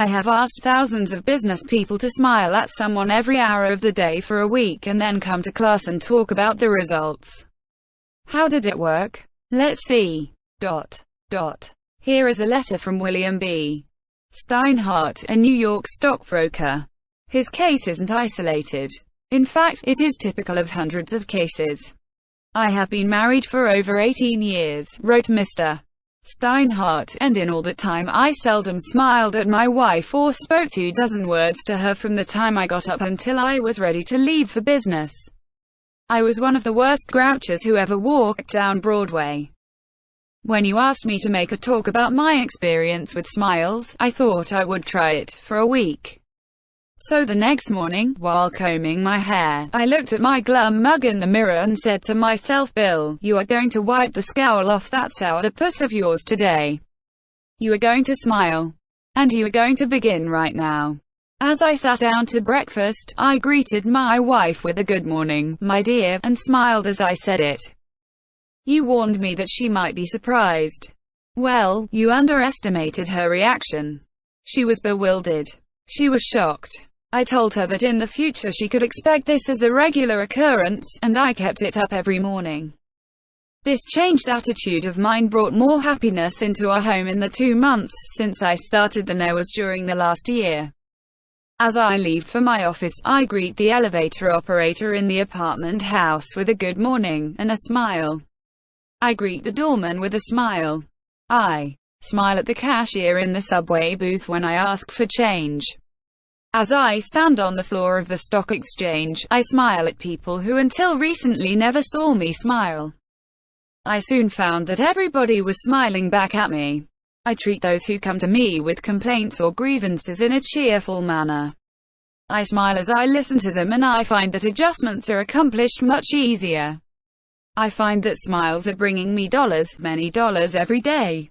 I have asked thousands of business people to smile at someone every hour of the day for a week and then come to class and talk about the results. How did it work? Let's see. Here is a letter from William B. Steinhardt, a New York stockbroker. His case isn't isolated. In fact, it is typical of hundreds of cases. I have been married for over 18 years, wrote Mr. Steinhardt, and in all that time I seldom smiled at my wife or spoke 24 words to her from the time I got up until I was ready to leave for business. I was one of the worst grouches who ever walked down Broadway. When you asked me to make a talk about my experience with smiles, I thought I would try it for a week. So the next morning, while combing my hair, I looked at my glum mug in the mirror and said to myself, Bill, you are going to wipe the scowl off that sourpuss of yours today. You are going to smile. And you are going to begin right now. As I sat down to breakfast, I greeted my wife with a good morning, my dear, and smiled as I said it. You warned me that she might be surprised. Well, you underestimated her reaction. She was bewildered. She was shocked. I told her that in the future she could expect this as a regular occurrence, and I kept it up every morning. This changed attitude of mine brought more happiness into our home in the 2 months since I started than there was during the last year. As I leave for my office, I greet the elevator operator in the apartment house with a good morning and a smile. I greet the doorman with a smile. I smile at the cashier in the subway booth when I ask for change. As I stand on the floor of the stock exchange, I smile at people who until recently never saw me smile. I soon found that everybody was smiling back at me. I treat those who come to me with complaints or grievances in a cheerful manner. I smile as I listen to them, and I find that adjustments are accomplished much easier. I find that smiles are bringing me many dollars every day.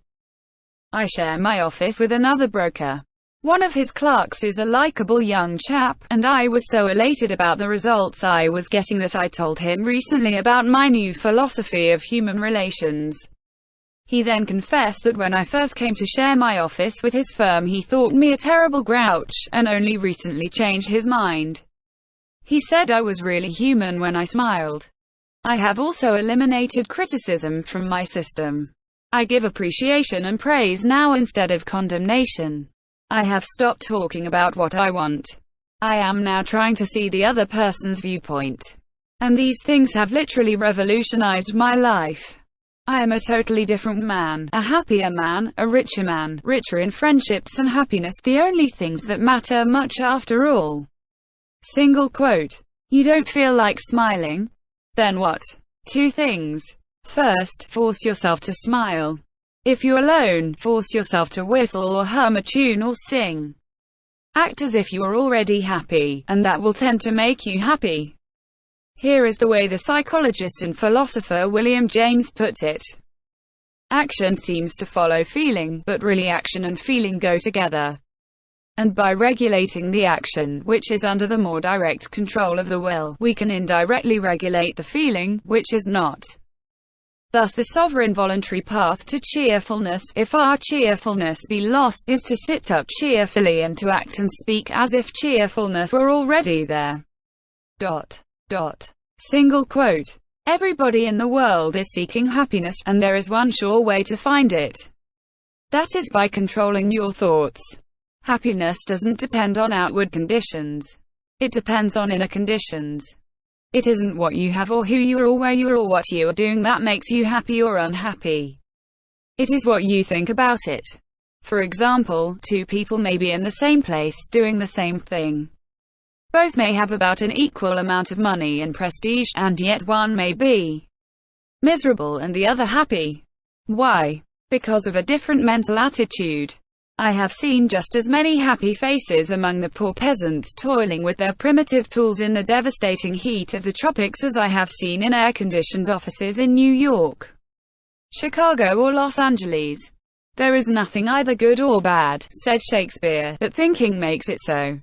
I share my office with another broker. One of his clerks is a likable young chap, and I was so elated about the results I was getting that I told him recently about my new philosophy of human relations. He then confessed that when I first came to share my office with his firm he thought me a terrible grouch, and only recently changed his mind. He said I was really human when I smiled. I have also eliminated criticism from my system. I give appreciation and praise now instead of condemnation. I have stopped talking about what I want. I am now trying to see the other person's viewpoint. And these things have literally revolutionized my life. I am a totally different man, a happier man, a richer man, richer in friendships and happiness, the only things that matter much after all. Single quote. You don't feel like smiling? Then what? 2 things. First, force yourself to smile. If you're alone, force yourself to whistle or hum a tune or sing. Act as if you are already happy, and that will tend to make you happy. Here is the way the psychologist and philosopher William James puts it. Action seems to follow feeling, but really action and feeling go together. And by regulating the action, which is under the more direct control of the will, we can indirectly regulate the feeling, which is not. Thus the sovereign voluntary path to cheerfulness, if our cheerfulness be lost, is to sit up cheerfully and to act and speak as if cheerfulness were already there. Single quote. Everybody in the world is seeking happiness, and there is one sure way to find it. That is by controlling your thoughts. Happiness doesn't depend on outward conditions. It depends on inner conditions. It isn't what you have or who you are or where you are or what you are doing that makes you happy or unhappy. It is what you think about it. For example, 2 people may be in the same place, doing the same thing. Both may have about an equal amount of money and prestige, and yet one may be miserable and the other happy. Why? Because of a different mental attitude. I have seen just as many happy faces among the poor peasants toiling with their primitive tools in the devastating heat of the tropics as I have seen in air-conditioned offices in New York, Chicago or Los Angeles. There is nothing either good or bad, said Shakespeare, but thinking makes it so.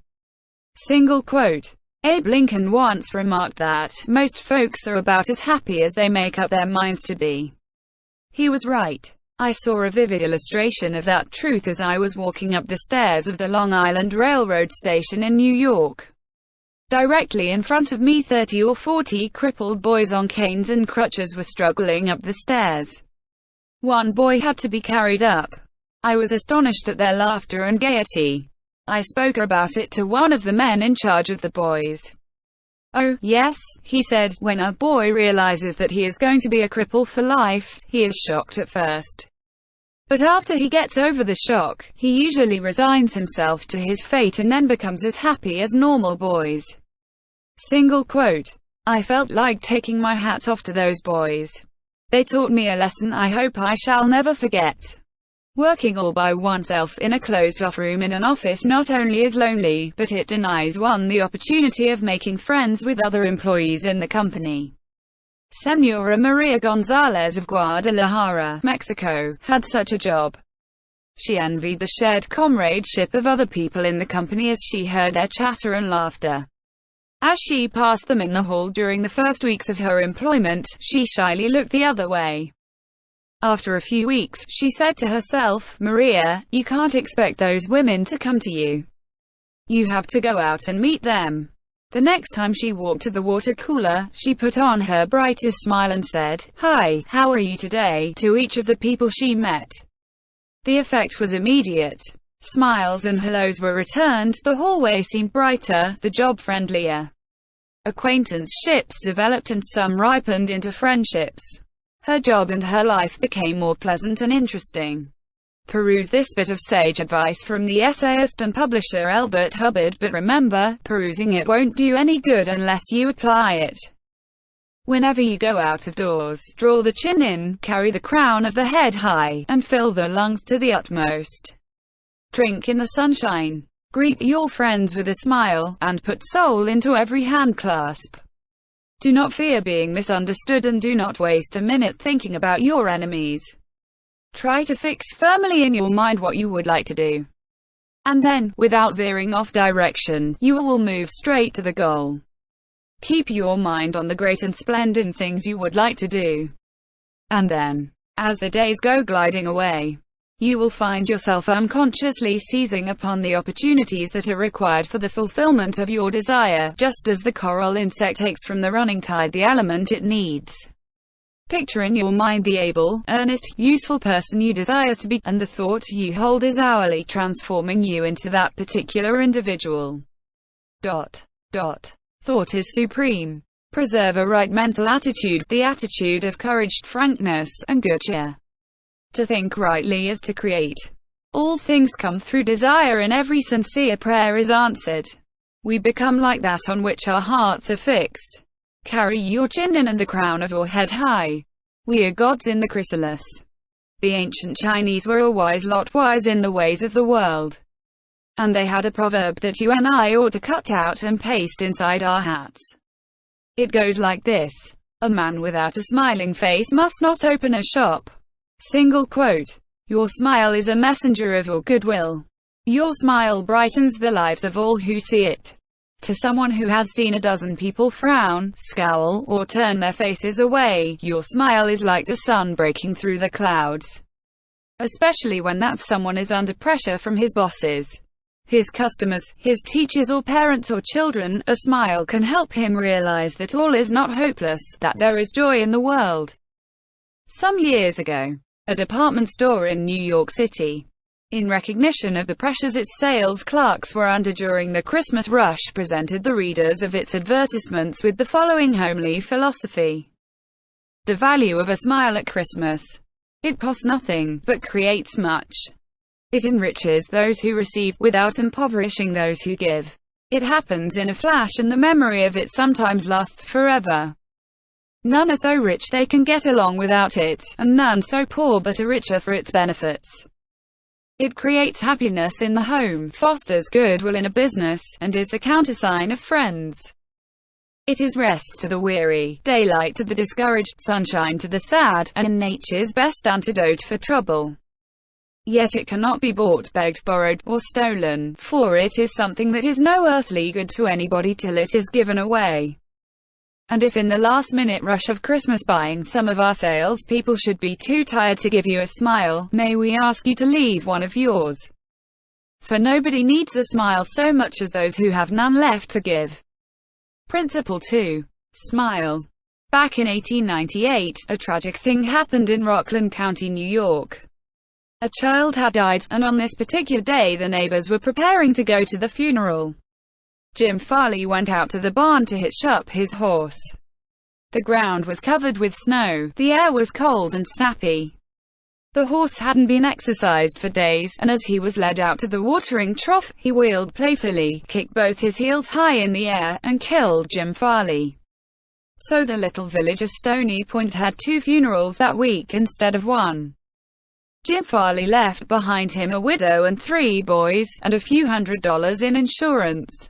Single quote. Abe Lincoln once remarked that, most folks are about as happy as they make up their minds to be. He was right. I saw a vivid illustration of that truth as I was walking up the stairs of the Long Island Railroad station in New York. Directly in front of me 30 or 40 crippled boys on canes and crutches were struggling up the stairs. One boy had to be carried up. I was astonished at their laughter and gaiety. I spoke about it to one of the men in charge of the boys. "Oh, yes," he said, "when a boy realizes that he is going to be a cripple for life, he is shocked at first. But after he gets over the shock, he usually resigns himself to his fate and then becomes as happy as normal boys." Single quote. I felt like taking my hat off to those boys. They taught me a lesson I hope I shall never forget. Working all by oneself in a closed-off room in an office not only is lonely, but it denies one the opportunity of making friends with other employees in the company. Senora Maria Gonzalez of Guadalajara, Mexico, had such a job. She envied the shared comradeship of other people in the company as she heard their chatter and laughter. As she passed them in the hall during the first weeks of her employment, she shyly looked the other way. After a few weeks, she said to herself, "Maria, you can't expect those women to come to you. You have to go out and meet them." The next time she walked to the water cooler, she put on her brightest smile and said, "Hi, how are you today?" to each of the people she met. The effect was immediate. Smiles and hellos were returned, the hallway seemed brighter, the job friendlier. Acquaintanceships developed and some ripened into friendships. Her job and her life became more pleasant and interesting. Peruse this bit of sage advice from the essayist and publisher Elbert Hubbard, but remember, perusing it won't do any good unless you apply it. Whenever you go out of doors, draw the chin in, carry the crown of the head high, and fill the lungs to the utmost. Drink in the sunshine. Greet your friends with a smile, and put soul into every hand clasp. Do not fear being misunderstood and do not waste a minute thinking about your enemies. Try to fix firmly in your mind what you would like to do. And then, without veering off direction, you will move straight to the goal. Keep your mind on the great and splendid things you would like to do. And then, as the days go gliding away, you will find yourself unconsciously seizing upon the opportunities that are required for the fulfillment of your desire, just as the coral insect takes from the running tide the element it needs. Picture in your mind the able, earnest, useful person you desire to be, and the thought you hold is hourly transforming you into that particular individual. Thought is supreme. Preserve a right mental attitude, the attitude of courage, frankness, and good cheer. To think rightly is to create. All things come through desire and every sincere prayer is answered. We become like that on which our hearts are fixed. Carry your chin in and the crown of your head high. We are gods in the chrysalis. The ancient Chinese were a wise lot, wise in the ways of the world. And they had a proverb that you and I ought to cut out and paste inside our hats. It goes like this: a man without a smiling face must not open a shop. Single quote. Your smile is a messenger of your goodwill. Your smile brightens the lives of all who see it. To someone who has seen a dozen people frown, scowl, or turn their faces away, your smile is like the sun breaking through the clouds. Especially when that someone is under pressure from his bosses, his customers, his teachers or parents or children, a smile can help him realize that all is not hopeless, that there is joy in the world. Some years ago, a department store in New York City, in recognition of the pressures its sales clerks were under during the Christmas rush, presented the readers of its advertisements with the following homely philosophy: the value of a smile at Christmas. It costs nothing, but creates much. It enriches those who receive, without impoverishing those who give. It happens in a flash and the memory of it sometimes lasts forever. None are so rich they can get along without it, and none so poor but are richer for its benefits. It creates happiness in the home, fosters goodwill in a business, and is the countersign of friends. It is rest to the weary, daylight to the discouraged, sunshine to the sad, and nature's best antidote for trouble. Yet it cannot be bought, begged, borrowed, or stolen, for it is something that is no earthly good to anybody till it is given away. And if in the last-minute rush of Christmas buying some of our salespeople should be too tired to give you a smile, may we ask you to leave one of yours? For nobody needs a smile so much as those who have none left to give. Principle 2. Smile. Back in 1898, a tragic thing happened in Rockland County, New York. A child had died, and on this particular day the neighbors were preparing to go to the funeral. Jim Farley went out to the barn to hitch up his horse. The ground was covered with snow, the air was cold and snappy. The horse hadn't been exercised for days, and as he was led out to the watering trough, he wheeled playfully, kicked both his heels high in the air, and killed Jim Farley. So the little village of Stony Point had 2 funerals that week instead of 1. Jim Farley left behind him a widow and 3 boys, and a few $100s in insurance.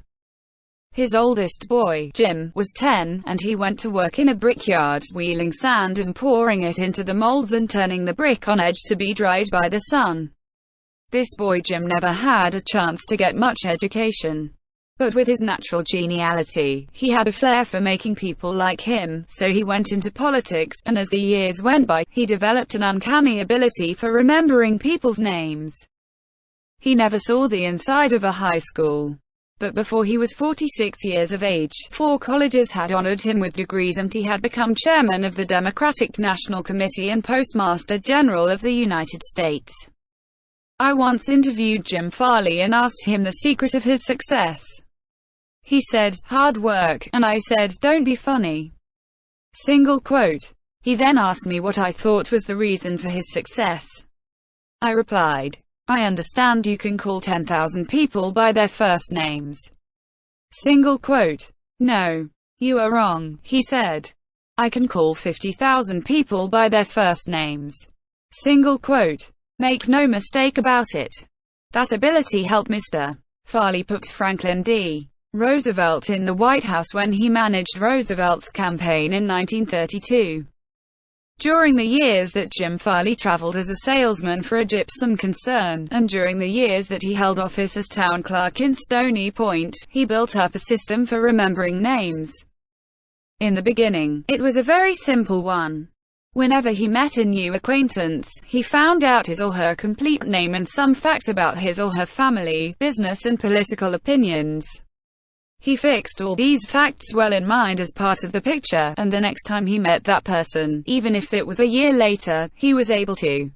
His oldest boy, Jim, was 10, and he went to work in a brickyard, wheeling sand and pouring it into the molds and turning the brick on edge to be dried by the sun. This boy Jim never had a chance to get much education. But with his natural geniality, he had a flair for making people like him, so he went into politics, and as the years went by, he developed an uncanny ability for remembering people's names. He never saw the inside of a high school. But before he was 46 years of age, 4 colleges had honored him with degrees, and he had become chairman of the Democratic National Committee and Postmaster General of the United States. I once interviewed Jim Farley and asked him the secret of his success. He said, "Hard work," and I said, "Don't be funny." Single quote. He then asked me what I thought was the reason for his success. I replied, "I understand you can call 10,000 people by their first names." Single quote. "No. You are wrong," he said. "I can call 50,000 people by their first names." Single quote. Make no mistake about it. That ability helped Mr. Farley put Franklin D. Roosevelt in the White House when he managed Roosevelt's campaign in 1932. During the years that Jim Farley traveled as a salesman for a gypsum concern, and during the years that he held office as town clerk in Stony Point, he built up a system for remembering names. In the beginning, it was a very simple one. Whenever he met a new acquaintance, he found out his or her complete name and some facts about his or her family, business and political opinions. He fixed all these facts well in mind as part of the picture, and the next time he met that person, even if it was a year later, he was able to